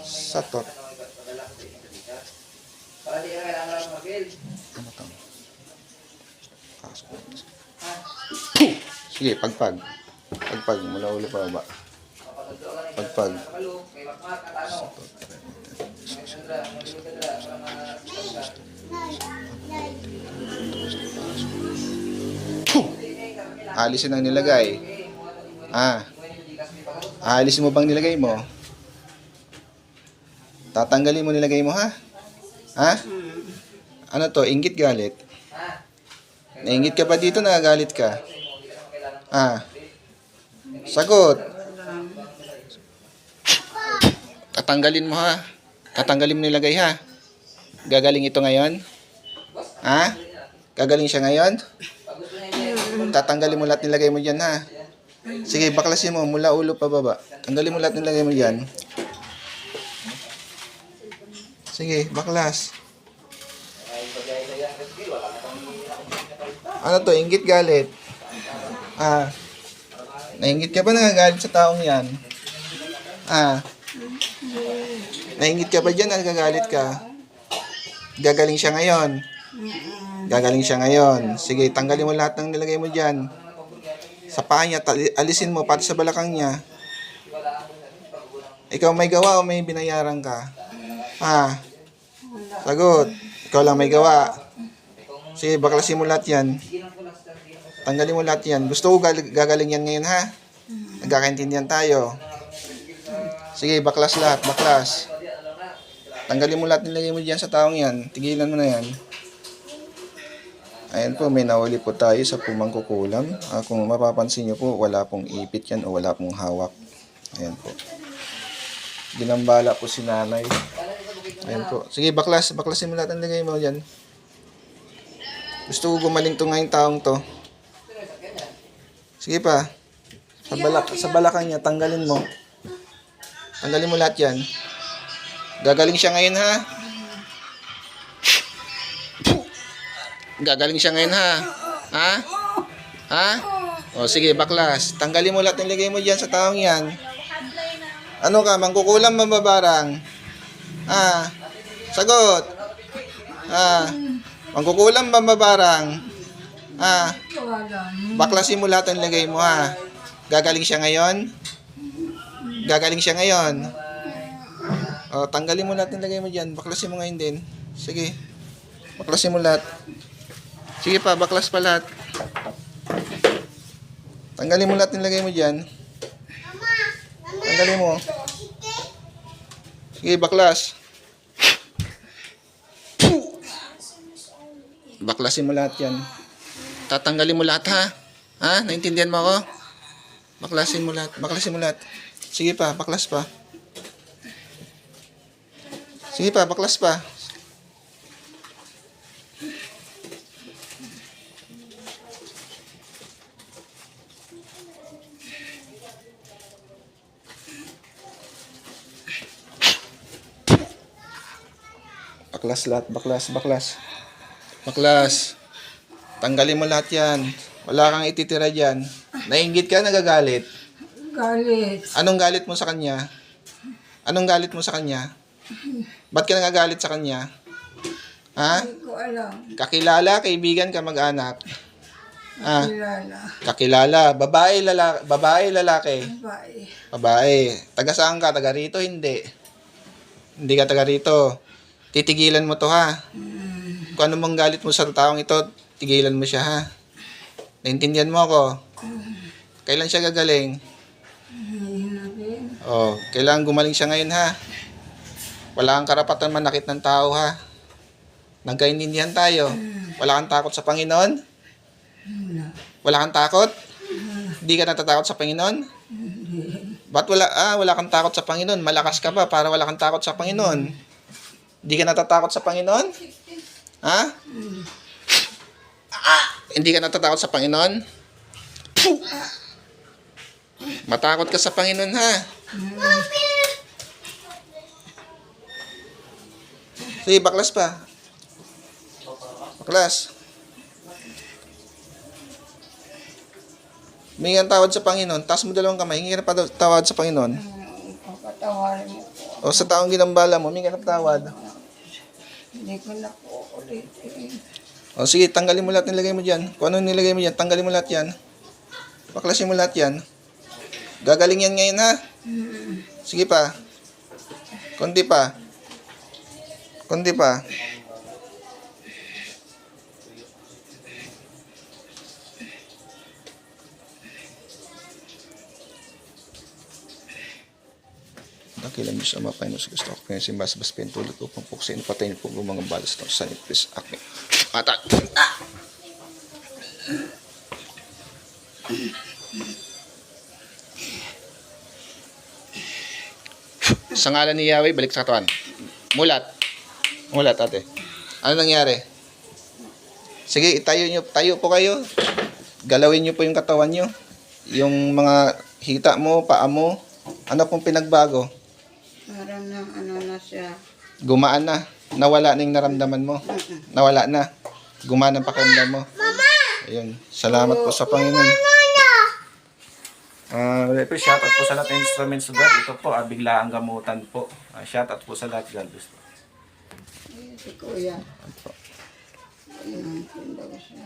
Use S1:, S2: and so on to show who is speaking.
S1: Satot. Ano to? Sige, pagpag. Pagpag, mula ulo pa baba. Pagpag. Alisin ang nilagay. Aalisin mo bang nilagay mo? Tatanggalin mo nilagay mo, ha? Ha? Ano to? Inggit galit? Nainggit ka ba dito? Nagagalit ka? Sagot. Tatanggalin mo, ha? Tatanggalin mo nilagay, ha? Gagaling ito ngayon? Ha? Gagaling siya ngayon? Tatanggalin mo lahat nilagay mo dyan, ha? Sige, baklasin mo mula ulo pa baba. Tanggalin mo lahat nilagay mo dyan. Sige, baklas. Ano to? Inggit galit? Nainggit ka ba nagagalit sa taong yan? Nainggit ka ba dyan? Nagagalit ka? Gagaling siya ngayon? Gagaling siya ngayon. Sige, tanggalin mo lahat ng nilagay mo dyan. Sa paa niya, alisin mo, pati sa balakang niya. Ikaw may gawa o may binayaran ka? Sagot. Ikaw lang may gawa. Sige, baklasin mo lahat yan. Tanggalin mo lahat yan. Gusto ko gagaling yan ngayon, ha? Nagkakaintindihan tayo. Sige, baklas lahat, baklas. Tanggalin mo lahat nilagay mo dyan sa taong yan. Tigilan mo na yan. Ayan po, may nahuli po tayo sa pumangkukulam. Kung mapapansin nyo po, wala pong ipit yan o wala pong hawak. Ayan po. Ginambala po si nanay. Ayan po. Sige, baklasin mo lahat ng lagay mo dyan. Gusto ko gumaling to ngayong taong to. Sige pa. Sa balakang niya, tanggalin mo. Tanggalin mo lahat yan. Gagaling siya ngayon, ha? Gagaling siya ngayon, ha? Ha? O, sige, baklas. Tanggalin mo lahat ng lagay mo dyan sa taong yan. Ano ka, mangkukulam mababarang? Sagot. Mangkukulam mababarang? Baklasin mo lahat ng lagay mo, ha? Gagaling siya ngayon? Gagaling siya ngayon? O, tanggalin mo lahat ng lagay mo dyan. Baklasin mo ngayon din. Sige. Baklasin mo lahat. Sige pa, baklas pa lahat. Tanggalin mo lahat ng lagay mo dyan. Tanggalin mo. Sige, baklas. Baklasin mo lahat yan. Tatanggalin mo lahat, ha? Naintindihan mo ako? Baklasin mo lahat. Baklasin mo lahat. Sige pa, baklas pa. Sige pa, baklas pa. Baklas lahat, baklas. Tanggalin mo lahat yan. Wala kang ititira dyan. Nainggit ka, nagagalit?
S2: Galit.
S1: Anong galit mo sa kanya? Anong galit mo sa kanya? Ba't ka nagagalit sa kanya?
S2: Hindi ko alam.
S1: Kakilala, kaibigan, kamag-anak?
S2: Kilala.
S1: Kakilala. Babae, lalaki?
S2: Babae.
S1: Babae. Taga saan ka? Taga rito? Hindi. Hindi ka taga rito. Titigilan mo to, ha? Kung ano mong galit mo sa taong ito, tigilan mo siya, ha? Naintindihan mo ako? Kailan siya gagaling? Kailangan gumaling siya ngayon, ha? Wala kang karapatan manakit ng tao, ha? Nagkaintindihan tayo. Wala kang takot sa Panginoon? Wala kang takot? Hindi ka natatakot sa Panginoon? Ba't wala kang takot sa Panginoon? Malakas ka ba para wala kang takot sa Panginoon? Hindi ka natatakot sa Panginoon? Ha? Hindi ka natatakot sa Panginoon? Matakot ka sa Panginoon, ha? Sige, baklas pa. Baklas. Humingi ng tawad sa Panginoon. Taas mo dalawang kamay. Hingi ka na tawad sa Panginoon.
S2: Papatawarin mo ko.
S1: O sa taong ginambala mo, humingi ka ng tawad.
S2: Hindi ko na po ulitin.
S1: O sige, tanggalin mo lahat nilagay mo dyan. Kung ano nilagay mo dyan, tanggalin mo lahat yan. Baklasin mo lahat yan. Gagaling yan ngayon ha. Sige pa. Kundi pa. Kundi pa. Dakilan niyo sa mga Panginoon sa gusto ko kaya simbasbas pintulot upang puksin patayin po ang mga balas ng sanipis aking mata. Sa ngalan ni Yahweh, balik sa katawan. Mulat. Mulat, ate. Ano nangyari? Sige, tayo po kayo. Galawin niyo po yung katawan niyo. Yung mga hita mo, paa mo. Ano pong pinagbago?
S2: Parang nang ano na siya.
S1: Gumaan na. Nawala na yung naramdaman mo. Nawala na. Gumana ang pakiramdam mo. Mama! Ayun. Salamat po sa Panginoon. Shoutout po sa lahat ng instruments God. Ito po, bigla ang gamutan po. Shoutout po sa lahat, God.
S2: Si Kuya. Ayun, daw siya.